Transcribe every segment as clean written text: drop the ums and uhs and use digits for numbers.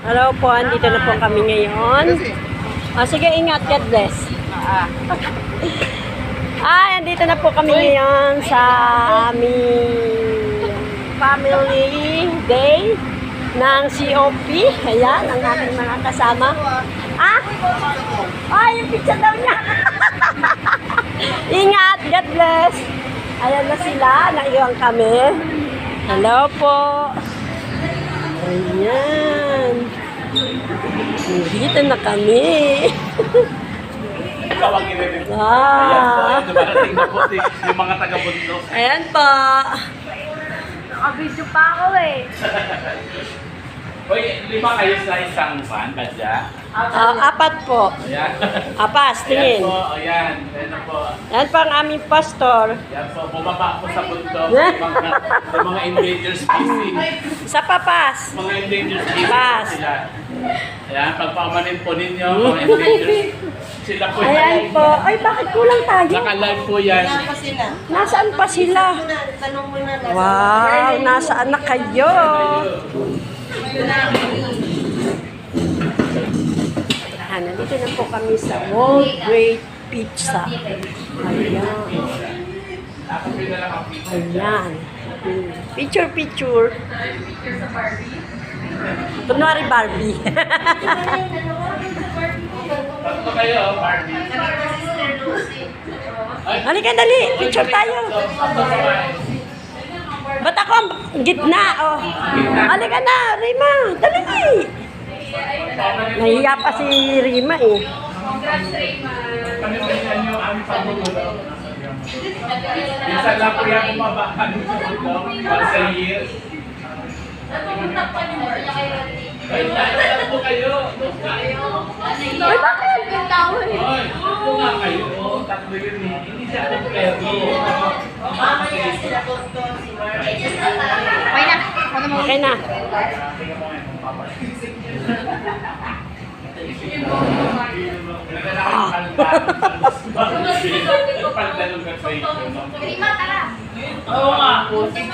Hello po, andito na po kami ngayon. Sige, ingat, God bless. Andito na po kami ngayon sa aming family day ng COP. Ayan, ang aking mga kasama. Yung picture daw niya. Ingat, God bless. Ayan na sila, naiwan kami. Hello po. Ayan. Dito na kami. Dumarating na po yung mga taga-bundok. Ayan po. Naka-video pa ako eh. Uy, 5 kayo sa isang van, badya? 4 po. Ayan. Apas, Ayan tingin. po, ayan. Ayan na po. Ayan po ang aming pastor. Ayan po, bumaba po sa bundok. Yung mga endangered species. Sa papas. Mga endangered species Pas. sila. Ayan, pagpamanin po ninyo, mga endangered. Sila po Ayan po. Ay, bakit kulang tayo? Naka-live po yan. Nasaan pa sila? Wow, nasaan na kayo? Nandito na po kami sa World Great Pizza. Ayan. Ayan. Picture, picture. Kunwari Barbie. Tatlo kayo, Barbie. Halika, dali. Picture tayo. Ba't ako ang gitna? Oh. Halika na, Rima. Dali. Nahiya pa si Rima eh. Panitin niyo ang pamulo. Minsan lang po yan kumabahan sa bundok. Once a year. Ay, nalala po kayo. Ay, bakit? Hoy, ako nga kayo. Tatlo yun eh. Hindi siya kompleto. Okay na. Oo nga.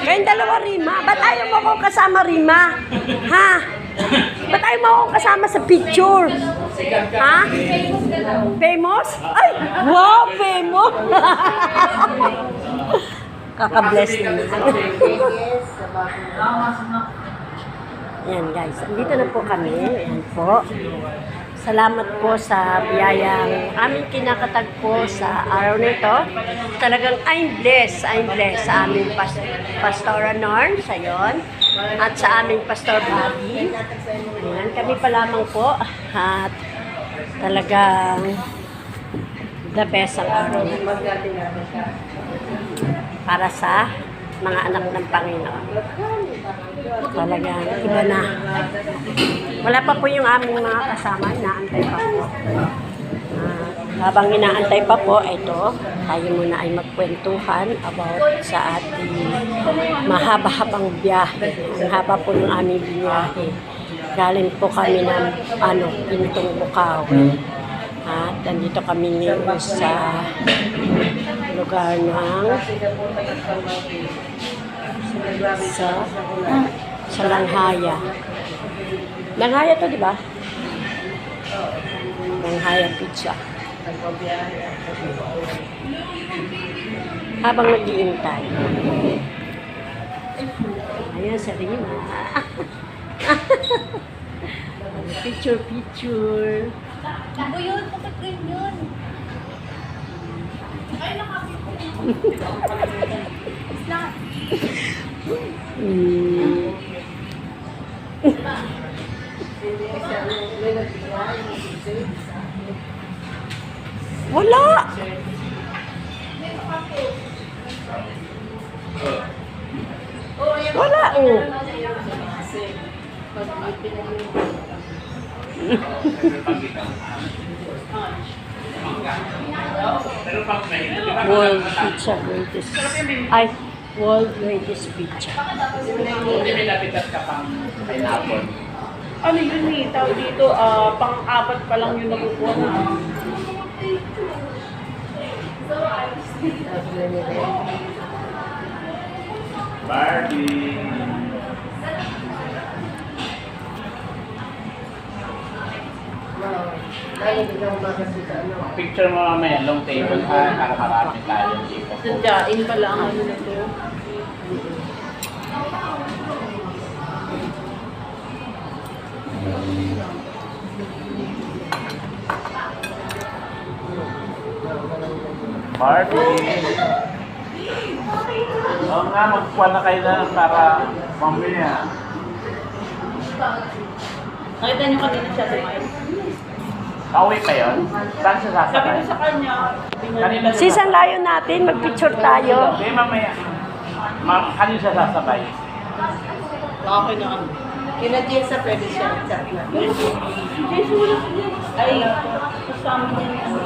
Kayong dalawa, Rima. Ba't ayaw mo akong kasama, Rima? Ha? Ba't ayaw mo akong kasama sa picture? Ha? Famous? Ay! Wow, famous! Kaka-bless naman. Ayan guys, andito na po kami. Ayan po. Salamat po sa biyayang aming kinakatagpo sa araw nito. Talagang I'm blessed sa aming Pastora Norm, sa yon, at sa aming Pastor Bobby. Ayan, kami pa lamang po. At talagang the best ang araw nito para sa mga anak ng Panginoon. Talagang iba na. Wala pa po yung aming mga kasama, inaantay pa po. Habang inaantay pa po, ito, tayo muna ay magkwentuhan about sa ating mahaba-habang biyahe. Ang haba po ng aming biyahe. Galing po kami ng Pintong Bukawi. At nandito kami ngayon sa lugar ng sa Langhaya. Langhaya to, di ba? Langhaya Pizza. Habang nag-iintay. Ayan, sa Rima. Picture, picture. Ako yun, bakit ganyan? Ay, Wala. Wala. World Pizza Greatest. Ay, World Greatest Pizza. Hindi may napitas ka pang pineapple. Ano yun eh, tawag dito, pang-apat pa lang yung nakukuha na. Barbie. Picture mo mamaya, long table ha, para marami tayo dito. Sadyain pala ang ano na to. Party! Oo nga, magpuan na kayo na para mamaya. Nakita niyo kanina siya tumayo. Pauwi pa yun? Saan siya Sabi sasakay? ko sa kanya, Kanina siya Sisan layo natin, mag-picture tayo. Hindi, mamaya. Kanina siya sasabay. okay na kami. Kina Jensa pwede siya chat na. Ay, kasama niya yung ano.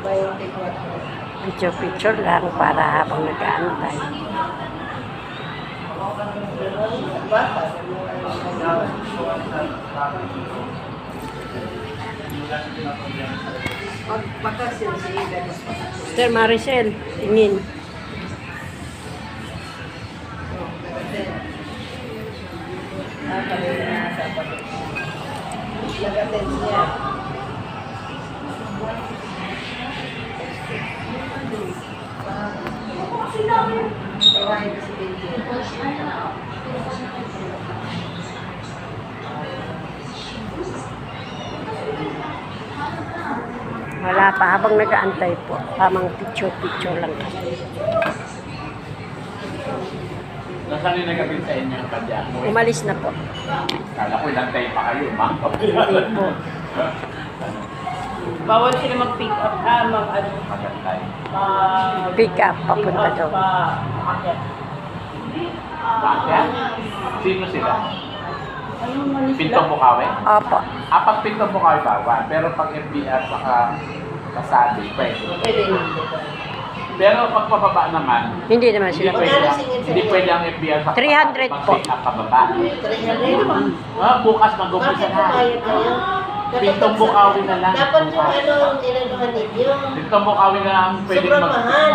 Biotic water. Picture-picture lang para habang nag-aantay. Bata. Magpakasin si Ida. Sister Maricel, tingin. Nag-attend niya. Tawahin si Benji. Wala pa, habang nag-aantay po. Tamang picture-picture lang kasi. Nasaan yung nagkabit sa inyo yung padya? Umalis na po. Kala ko inantay pa kayo, ma'am. Hindi po. Bawal sila mag-pick up, mag-ano, Magantay. Pick up, papunta pick up doon. pa, aakyat. Bakit? Sino sila? Anong mali sila? Pintong Bukawi? Opo. Pag Pintong Bukawi bawal, pero pag FBR baka kasabi, pwede. Pwede hindi. Pero pag pababa naman, Hindi naman hindi sila. pwede lang, hindi pwede ang FBR sa 300 po. pag-pick up pababa. 300. Bukas mag-umpisa Bakit na. pumayag kayo? Pintong Bukawi na lang. Dapat yung ano, inanuhan ninyo. Pintong Bukawi na lang pwede Sobrang mahal.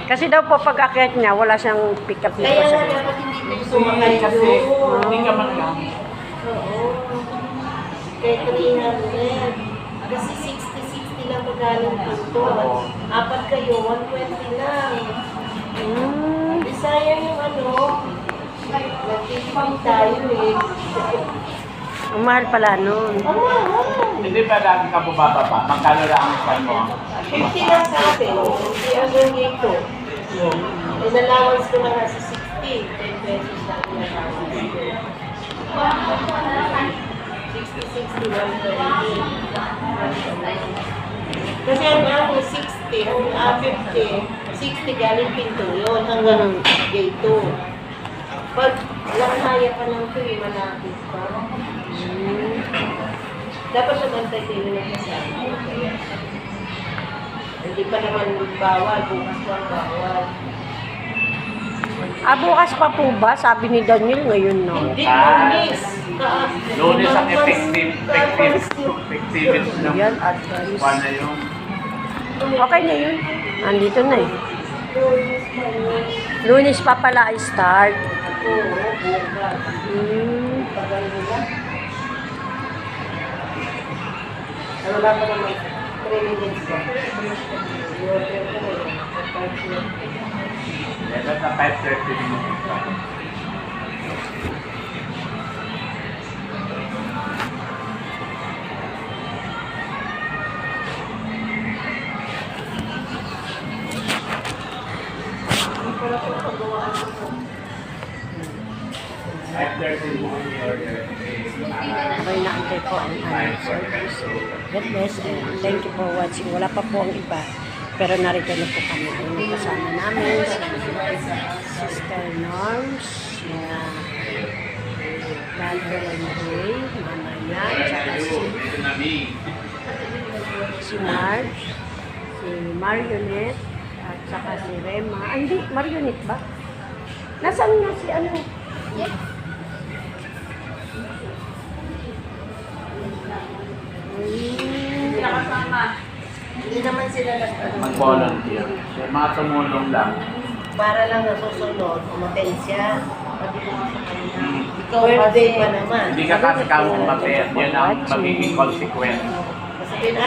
Kasi daw po pag akyat niya, wala siyang pick up dito Kaya sa nga dapat hindi kayo sumakay Kasi doon. hindi ka man lang. Oo. Kaya 300. Kasi 60 lang magaling dito. Oo. Apat kayo, 120 lang. Di sayang yung ano. Nagtitipid tayo eh. Ang mahal pala nun. Ang mahal. Hindi ba lagi ka bumababa? Magkano lang ang plan mo? 50 lang sa atin. Hindi hanggang dito. Inallowance ko na nga sa 60. 10 pesos lang inallowance ko. 60, 120. Kasi ang ano, 60, ang 50, 60 galing pinto yun hanggang gate 2. Pag langhaya pa lang ito, malapit pa. Dapat nagantay kayo ng kasama. Hindi pa naman bawal, bukas lang bawal. Bukas pa po ba? Sabi ni Daniel ngayon, no? Hindi, Lunes. Lunes ang effective ng Yan, advance. kwan na yung Okay na yun. Andito na eh. Lunes pa pala ay start. Oo, bukas. Tagal nila. Wala pa naman 3 minutes ba? I-order ko na yun. Ito sa 5:30 minutes pa. May naantay po ang aming service. God bless and thank you for watching. Wala pa po ang iba. Pero narito na po kami. Ang kasama namin si Sister Norms, Brother Ray, Mama Yan, tsaka si Marge, si Marionette, at saka si Rema. Ay, hindi, Marionette ba? Nasaan nga si ano? Nakasama. Hindi naman sila Mag-volunteer. So, mga tumulong lang. para lang nasusunod, umaten siya. Sabi ko nga sa kanya, ikaw birthday pa naman. Hindi ka kasi kamong mapet. Yan ang magiging consequence. Sabihin,